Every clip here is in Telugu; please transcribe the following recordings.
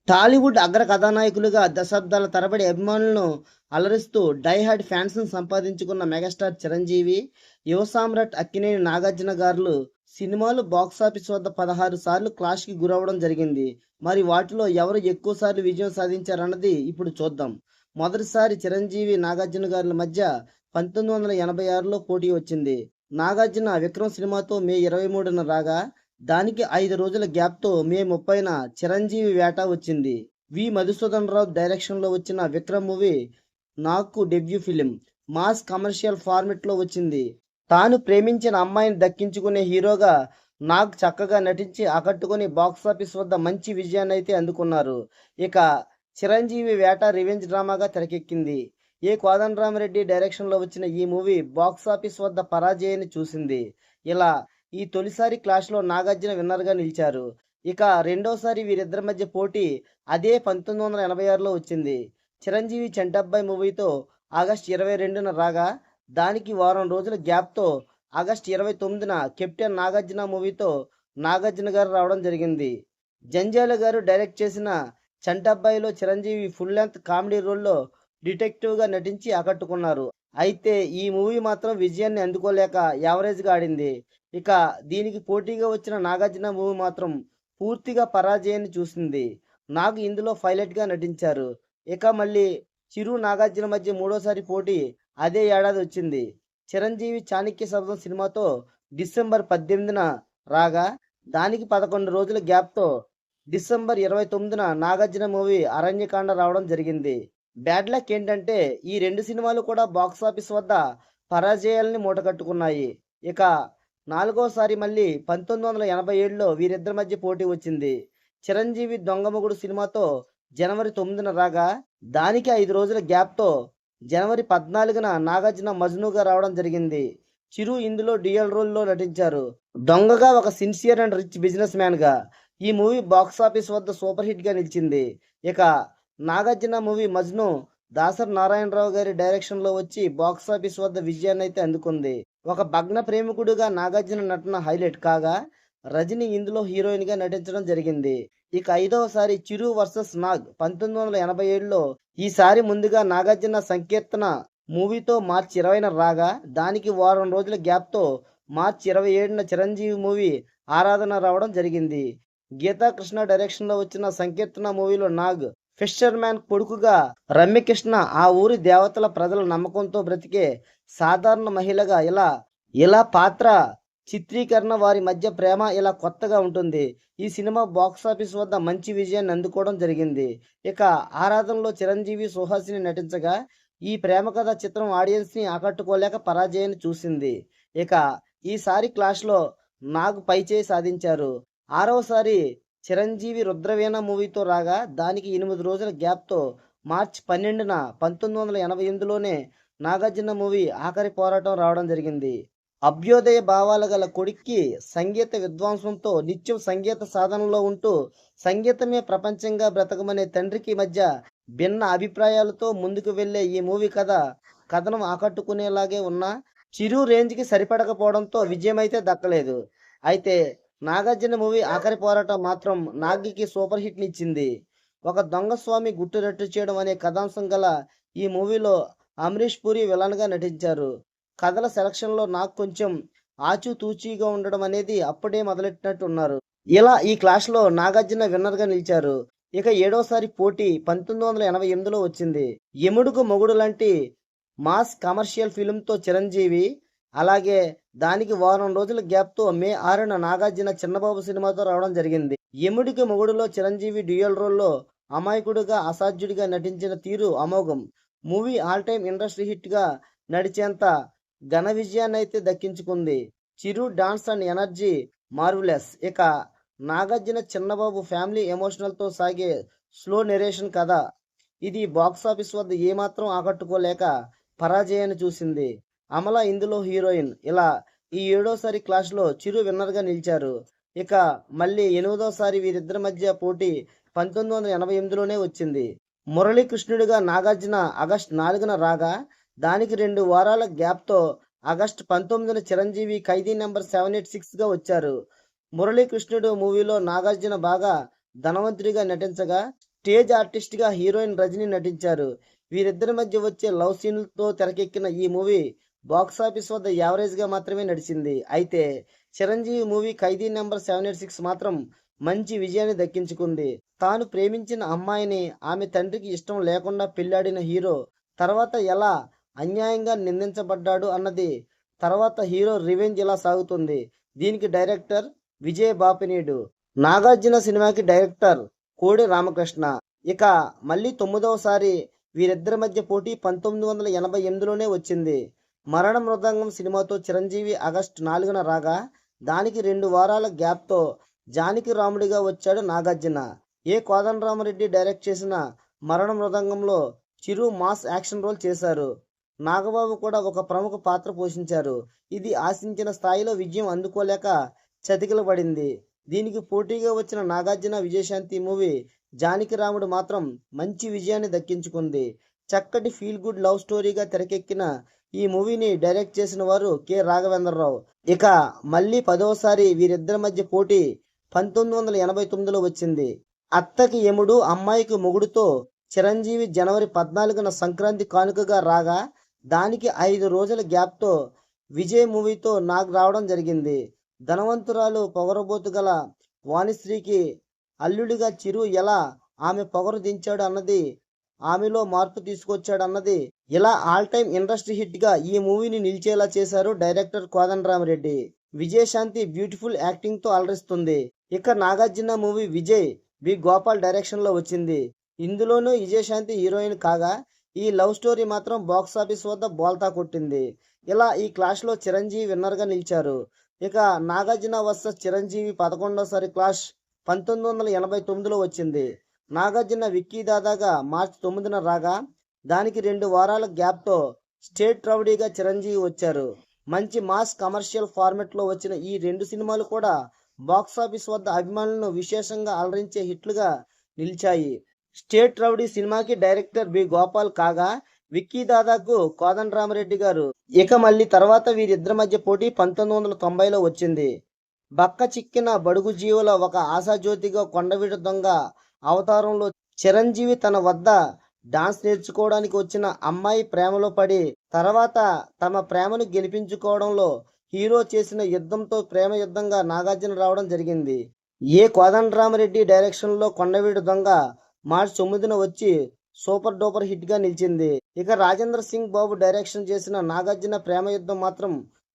టాలీవుడ్ అగ్ర కథానాయకులుగా దశాబ్దాల తరబడి అభిమానులను అలరిస్తూ డైహార్డ్ ఫ్యాన్స్ను సంపాదించుకున్న మెగాస్టార్ చిరంజీవి, యువ సామ్రాట్ అక్కినేని నాగార్జున గారులు సినిమాలు బాక్సాఫీస్ వద్ద 16 సార్లు క్లాష్కి గురవడం జరిగింది. మరి వాటిలో ఎవరు ఎక్కువ సార్లు విజయం సాధించారన్నది ఇప్పుడు చూద్దాం. మొదటిసారి చిరంజీవి, నాగార్జున గారుల మధ్య 1986లో పోటీ వచ్చింది. నాగార్జున విక్రమ్ సినిమాతో మే 23న రాగా, దానికి 5 రోజుల గ్యాప్తో మే 30న చిరంజీవి వేట వచ్చింది. మధుసూదన్ రావు డైరెక్షన్లో వచ్చిన విక్రమ్ మూవీ నాకు డెబ్యూ ఫిలిం. మాస్ కమర్షియల్ ఫార్మెట్లో వచ్చింది. తాను ప్రేమించిన అమ్మాయిని దక్కించుకునే హీరోగా నాగ్ చక్కగా నటించి ఆకట్టుకుని బాక్సాఫీస్ వద్ద మంచి విజయాన్ని అయితే అందుకున్నారు. ఇక చిరంజీవి వేట రివెంజ్ డ్రామాగా తెరకెక్కింది. కోదండరామిరెడ్డి డైరెక్షన్లో వచ్చిన ఈ మూవీ బాక్సాఫీస్ వద్ద పరాజయాన్ని చూసింది. ఇలా ఈ తొలిసారి క్లాష్లో నాగార్జున విన్నర్గా నిలిచారు. ఇక రెండోసారి వీరిద్దరి మధ్య పోటీ అదే 1986లో వచ్చింది. చిరంజీవి చంటబ్బాయి మూవీతో ఆగస్టు 22న రాగా, దానికి వారం రోజుల గ్యాప్తో ఆగస్టు 29న కెప్టెన్ నాగార్జున మూవీతో నాగార్జున గారు రావడం జరిగింది. జంజాల గారు డైరెక్ట్ చేసిన చంటబ్బాయిలో చిరంజీవి ఫుల్ లెంత్ కామెడీ రోల్లో డిటెక్టివ్గా నటించి ఆకట్టుకున్నారు. అయితే ఈ మూవీ మాత్రం విజయాన్ని అందుకోలేక యావరేజ్గా ఆడింది. ఇక దీనికి పోటీగా వచ్చిన నాగార్జున మూవీ మాత్రం పూర్తిగా పరాజయాన్ని చూసింది. నాగ్ ఇందులో పైలట్గా నటించారు. ఇక మళ్ళీ చిరు, నాగార్జున మధ్య మూడోసారి పోటీ అదే ఏడాది వచ్చింది. చిరంజీవి చాణక్య శబదం సినిమాతో డిసెంబర్ 18న రాగా, దానికి 11 రోజుల గ్యాప్తో డిసెంబర్ 29న నాగార్జున మూవీ అరణ్యకాండ రావడం జరిగింది. బ్యాడ్ లక్ ఏంటంటే ఈ రెండు సినిమాలు కూడా బాక్సాఫీస్ వద్ద పరాజయాల్ని మూటకట్టుకున్నాయి. ఇక నాలుగోసారి మళ్ళీ 1987లో వీరిద్దరి మధ్య పోటీ వచ్చింది. చిరంజీవి దొంగమొగుడు సినిమాతో జనవరి 9న రాగా, దానికి 5 రోజుల గ్యాప్తో జనవరి 14న నాగార్జున మజ్నుగా రావడం జరిగింది. చిరు ఇందులో డ్యూయల్ రోల్లో నటించారు. దొంగగా ఒక సిన్సియర్ అండ్ రిచ్ బిజినెస్ మ్యాన్గా ఈ మూవీ బాక్సాఫీస్ వద్ద సూపర్ హిట్గా నిలిచింది. ఇక నాగార్జున మూవీ మజ్ను దాసరి నారాయణరావు గారి డైరెక్షన్లో వచ్చి బాక్సాఫీస్ వద్ద విజయాన్ని అయితే అందుకుంది. ఒక భగ్న ప్రేమికుడుగా నాగార్జున నటన హైలైట్ కాగా, రజని ఇందులో హీరోయిన్గా నటించడం జరిగింది. ఇక ఐదవసారి చిరు వర్సెస్ నాగ్ 1987లో ఈసారి ముందుగా నాగార్జున సంకీర్తన మూవీతో మార్చి 20న రాగా, దానికి వారం రోజుల గ్యాప్తో మార్చి 27న చిరంజీవి మూవీ ఆరాధన రావడం జరిగింది. గీతా కృష్ణ డైరెక్షన్లో వచ్చిన సంకీర్తన మూవీలో నాగ్ ఫిషర్ మ్యాన్ కొడుకుగా, రమ్యకృష్ణ ఆ ఊరి దేవతల ప్రజల నమ్మకంతో బ్రతికే సాధారణ మహిళగా ఇలా పాత్ర చిత్రీకరణ, వారి మధ్య ప్రేమ ఇలా కొత్తగా ఉంటుంది. ఈ సినిమా బాక్సాఫీస్ వద్ద మంచి విజయాన్ని అందుకోవడం జరిగింది. ఇక ఆరాధనలో చిరంజీవి, సుహాసిని నటించగా, ఈ ప్రేమ కథ చిత్రం ఆడియన్స్ని ఆకట్టుకోలేక పరాజయాన్ని చూసింది. ఇక ఈసారి క్లాష్లో నాగ్ పైచేయి సాధించారు. ఆరవసారి చిరంజీవి రుద్రవీణ మూవీతో రాగా, దానికి 8 రోజుల గ్యాప్తో మార్చి 12న 1988లోనే నాగార్జున మూవీ ఆఖరి పోరాటం రావడం జరిగింది. అభ్యోదయ భావాలు గల కొడుక్కి సంగీత విద్వాంసంతో నిత్యం సంగీత సాధనలో ఉంటూ సంగీతమే ప్రపంచంగా బ్రతకమనే తండ్రికి మధ్య భిన్న అభిప్రాయాలతో ముందుకు వెళ్లే ఈ మూవీ కథనం ఆకట్టుకునేలాగే ఉన్నా చిరు రేంజ్కి సరిపడకపోవడంతో విజయమైతే దక్కలేదు. అయితే నాగార్జున మూవీ ఆఖరి పోరాటం మాత్రం నాగికి సూపర్ హిట్ని ఇచ్చింది. ఒక దొంగ స్వామి గుట్టు రట్టు చేయడం అనే కథాంశం గల ఈ మూవీలో అమరీష్ పూరి విలన్గా నటించారు. కథల సెలక్షన్లో నాకు కొంచెం ఆచూతూచీగా ఉండడం అనేది అప్పుడే మొదలెట్టినట్టు ఉన్నారు. ఇలా ఈ క్లాష్లో నాగార్జున విన్నర్గా నిలిచారు. ఇక ఏడోసారి పోటీ 1988లో వచ్చింది. ఎముడుకు మొగుడు లాంటి మాస్ కమర్షియల్ ఫిలింతో చిరంజీవి, అలాగే దానికి వారం రోజుల గ్యాప్తో మే 6న నాగార్జున చిన్నబాబు సినిమాతో రావడం జరిగింది. ఎముడికి మొగుడులో చిరంజీవి డ్యూయల్ రోల్లో అమాయకుడిగా, అసాధ్యుడిగా నటించిన తీరు అమోఘం. మూవీ ఆల్ టైమ్ ఇండస్ట్రీ హిట్గా నడిచేంత ఘన విజయాన్ని అయితే దక్కించుకుంది. చిరు డాన్స్ అండ్ ఎనర్జీ మార్వెలస్. ఇక నాగార్జున చిన్నబాబు ఫ్యామిలీ ఎమోషనల్తో సాగే స్లో నెరేషన్ కథ. ఇది బాక్సాఫీస్ వద్ద ఏమాత్రం ఆకట్టుకోలేక పరాజయాన్ని చూసింది. అమల ఇందులో హీరోయిన్. ఇలా ఈ ఏడోసారి క్లాష్లో చిరు విన్నర్గా నిలిచారు. ఇక మళ్ళీ 8వసారి వీరిద్దరి మధ్య పోటీ 1988లోనే వచ్చింది. మురళీకృష్ణుడిగా నాగార్జున ఆగస్టు 4న రాగా, దానికి 2 వారాల గ్యాప్తో ఆగస్టు 19న చిరంజీవి ఖైదీ నెంబర్ 786గా వచ్చారు. మురళీకృష్ణుడు మూవీలో నాగార్జున బాగా ధనవంతుడిగా నటించగా, స్టేజ్ ఆర్టిస్ట్ గా హీరోయిన్ రజనీ నటించారు. వీరిద్దరి మధ్య వచ్చే లవ్ సీన్లతో తెరకెక్కిన ఈ మూవీ బాక్సాఫీస్ వద్ద యావరేజ్ గా మాత్రమే నడిచింది. అయితే చిరంజీవి మూవీ ఖైదీ నెంబర్ 786 మాత్రం మంచి విజయాన్ని దక్కించుకుంది. తాను ప్రేమించిన అమ్మాయిని ఆమె తండ్రికి ఇష్టం లేకుండా పెళ్లాడిన హీరో తర్వాత ఎలా అన్యాయంగా నిందించబడ్డాడు అన్నది తర్వాత హీరో రివెంజ్ ఎలా సాగుతుంది. దీనికి డైరెక్టర్ విజయ్ బాపినీడు, నాగార్జున సినిమాకి డైరెక్టర్ కోడి రామకృష్ణ. ఇక మళ్ళీ 9వసారి వీరిద్దరి మధ్య పోటీ 1988లోనే వచ్చింది. మరణ మృదంగం సినిమాతో చిరంజీవి ఆగస్టు 4న రాగా దానికి 2 వారాల గ్యాప్తో జానకి రాముడిగా వచ్చాడు నాగార్జున. కోదండరామరెడ్డి డైరెక్ట్ చేసిన మరణ మృదంగంలో చిరు మాస్ యాక్షన్ రోల్ చేశారు. నాగబాబు కూడా ఒక ప్రముఖ పాత్ర పోషించారు. ఇది ఆశించిన స్థాయిలో విజయం అందుకోలేక చతికిలబడింది. దీనికి పోటీగా వచ్చిన నాగార్జున విజయశాంతి మూవీ జానకి రాముడు మాత్రం మంచి విజయాన్ని దక్కించుకుంది. చక్కటి ఫీల్ గుడ్ లవ్ స్టోరీగా తెరకెక్కిన ఈ మూవీని డైరెక్ట్ చేసిన వారు కె రాఘవేంద్రరావు. ఇక మళ్ళీ 10వసారి వీరిద్దరి మధ్య పోటీ 1989లో వచ్చింది. అత్తకి యముడు అమ్మాయికి మొగుడుతో చిరంజీవి జనవరి 14న సంక్రాంతి కానుకగా రాగా దానికి 5 రోజుల గ్యాప్తో విజయ్ మూవీతో నాకు రావడం జరిగింది. ధనవంతురాలు పొగరబోతు గల వాణిశ్రీకి అల్లుడిగా చిరు ఎలా ఆమె పొగరు దించాడు అన్నది, ఆమెలో మార్పు తీసుకొచ్చాడు అన్నది, ఇలా ఆల్ టైమ్ ఇండస్ట్రీ హిట్ గా ఈ మూవీని నిలిచేలా చేశారు director Kodandaramireddy. Vijayashanti beautiful acting తో అలరిస్తుంది. ఇక Nagarjuna movie Vijay B Gopal direction లో వచ్చింది. ఇందులోనూ విజయశాంతి హీరోయిన్ కాగా ఈ లవ్ స్టోరీ మాత్రం బాక్సాఫీస్ వద్ద బోల్తా కొట్టింది. ఇలా ఈ క్లాష్ లో చిరంజీవి విన్నర్ గా నిలిచారు. ఇక నాగార్జున వర్సెస్ చిరంజీవి 11వసారి క్లాష్ 1989లో వచ్చింది. నాగార్జున విక్కీ దాదాగా మార్చి 9న రాగా దానికి 2 వారాల గ్యాప్తో స్టేట్ రౌడీగా చిరంజీవి వచ్చారు. మంచి మాస్ కమర్షియల్ ఫార్మెట్ లో వచ్చిన ఈ 2 సినిమాలు కూడా బాక్సాఫీస్ వద్ద అభిమానులను విశేషంగా అలరించే హిట్లుగా నిలిచాయి. స్టేట్ రౌడీ సినిమాకి డైరెక్టర్ బి గోపాల్ కాగా విక్కీ దాదాకు కోదండరామరెడ్డి గారు. ఇక మళ్ళీ తర్వాత వీరిద్దరి మధ్య పోటీ 1990లో వచ్చింది. బక్క చిక్కిన బడుగు జీవుల ఒక ఆశాజ్యోతిగా కొండవీడు దొంగ అవతారంలో చిరంజీవి తన వద్ద డాన్స్ నేర్చుకోవడానికి వచ్చిన అమ్మాయి ప్రేమలో పడి తర్వాత తమ ప్రేమను గెలిపించుకోవడంలో హీరో చేసిన యుద్ధంతో ప్రేమ యుద్ధంగా నాగార్జున రావడం జరిగింది. కోదండరామరెడ్డి డైరెక్షన్ లో కొండవీడు దొంగ మార్చి 9న వచ్చి సూపర్ డూపర్ హిట్ గా నిలిచింది. ఇక రాజేంద్ర సింగ్ బాబు డైరెక్షన్ చేసిన నాగార్జున ప్రేమ యుద్ధం మాత్రం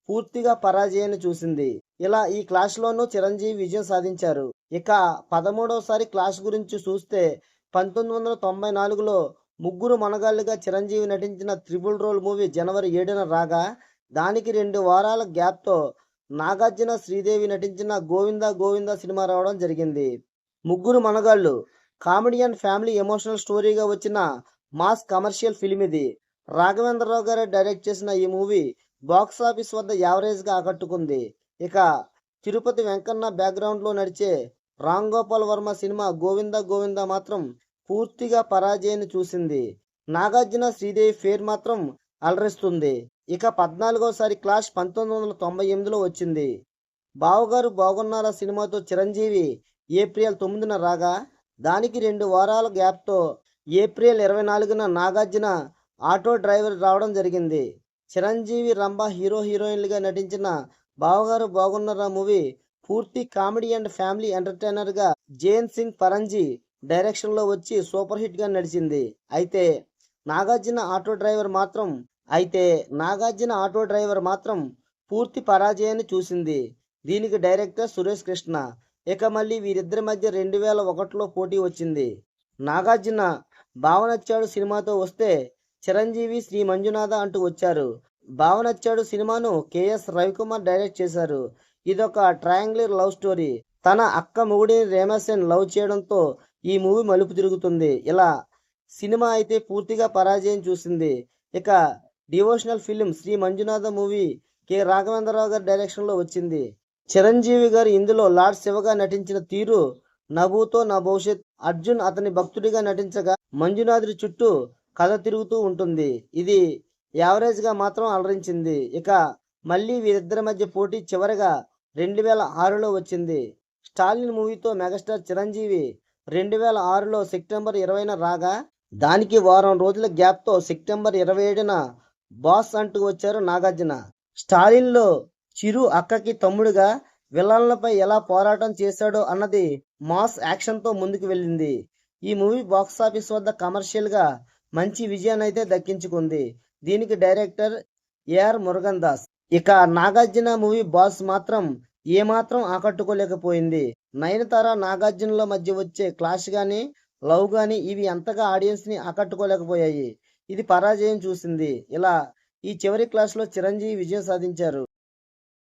పూర్తిగా పరాజయాన్ని చూసింది. ఇలా ఈ క్లాష్ లోనూ చిరంజీవి విజయం సాధించారు. ఇక 13వసారి క్లాష్ గురించి చూస్తే 1994లో ముగ్గురు మనగాళ్లుగా చిరంజీవి నటించిన త్రిబుల్ రోల్ మూవీ జనవరి 7న రాగా దానికి 2 వారాల గ్యాప్తో నాగార్జున శ్రీదేవి నటించిన గోవిందా గోవిందా సినిమా రావడం జరిగింది. ముగ్గురు మనగాళ్ళు కామెడీ అండ్ ఫ్యామిలీ ఎమోషనల్ స్టోరీగా వచ్చిన మాస్ కమర్షియల్ ఫిల్మ్ ఇది. రాఘవేంద్రరావు గారు డైరెక్ట్ చేసిన ఈ మూవీ బాక్సాఫీస్ వద్ద యావరేజ్ గా ఆకట్టుకుంది. ఇక తిరుపతి వెంకన్న బ్యాక్గ్రౌండ్ లో నడిచే రామ్ గోపాల్ వర్మ సినిమా గోవిందా గోవిందా మాత్రం పూర్తిగా పరాజయాన్ని చూసింది. నాగార్జున శ్రీదేవి ఫేర్ మాత్రం అలరిస్తుంది. ఇక 14వసారి క్లాష్ 1998లో వచ్చింది. బావగారు బాగున్నారా సినిమాతో చిరంజీవి ఏప్రిల్ 9న రాగా దానికి 2 వారాల గ్యాప్తో ఏప్రిల్ 24న నాగార్జున ఆటో డ్రైవర్ రావడం జరిగింది. చిరంజీవి రంభ హీరోయిన్లుగా నటించిన బావగారు బాగున్నారా మూవీ పూర్తి కామెడీ అండ్ ఫ్యామిలీ ఎంటర్టైనర్ గా జైన్ సింగ్ పరంజీ డైరెక్షన్ లో వచ్చి సూపర్ హిట్ గా నడిచింది. అయితే నాగార్జున ఆటో డ్రైవర్ మాత్రం పూర్తి పరాజయాన్ని చూసింది. దీనికి డైరెక్టర్ సురేష్ కృష్ణ. ఇక మళ్ళీ వీరిద్దరి మధ్య 2001లో పోటీ వచ్చింది. నాగార్జున బావనచ్చాడు సినిమాతో వస్తే చిరంజీవి శ్రీ మంజునాథ అంటూ వచ్చారు. బావనచ్చాడు సినిమాను కెఎస్ రవికుమార్ డైరెక్ట్ చేశారు. ఇదొక ట్రయాంగులర్ లవ్ స్టోరీ. తన అక్క మొగుడిని రేమసేన్ లవ్ చేయడంతో ఈ మూవీ మలుపు తిరుగుతుంది. ఇలా సినిమా అయితే పూర్తిగా పరాజయం చూసింది. ఇక devotional film Shri Manjunatha movie K Raghavendrarao గారి డైరెక్షన్ లో వచ్చింది. చిరంజీవి గారు ఇందులో లార్డ్ శివగా నటించిన తీరు నభూతో నా భవిష్యత్. అర్జున్ అతని భక్తుడిగా నటించగా మంజునాథుడి చుట్టూ కథ తిరుగుతూ ఉంటుంది. ఇది యావరేజ్ గా మాత్రం అలరించింది. ఇక మళ్ళీ వీరిద్దరి మధ్య పోటీ చివరగా 2006లో వచ్చింది. స్టాలిన్ మూవీతో మెగాస్టార్ చిరంజీవి 2006లో సెప్టెంబర్ 20న రాగా, దానికి వారం రోజుల గ్యాప్తో సెప్టెంబర్ 27న బాస్ అంటూ వచ్చారు నాగార్జున. స్టాలిన్లో చిరు అక్కకి తమ్ముడుగా విలన్లపై ఎలా పోరాటం చేశాడో అన్నది మాస్ యాక్షన్తో ముందుకు వెళ్ళింది. ఈ మూవీ బాక్సాఫీస్ వద్ద కమర్షియల్గా మంచి విజయాన్నైతే దక్కించుకుంది. దీనికి డైరెక్టర్ ఏఆర్ మురుగన్ దాస్. ఇక నాగార్జున మూవీ బాస్ మాత్రం ఏమాత్రం ఆకట్టుకోలేకపోయింది. నయనతార నాగార్జునల మధ్య వచ్చే క్లాష్ గానీ, లవ్ గానీ ఇవి అంతగా ఆడియన్స్ ని ఆకట్టుకోలేకపోయాయి. ఇది పరాజయం చూసింది. ఇలా ఈ చివరి క్లాష్ లో చిరంజీవి విజయం సాధించారు.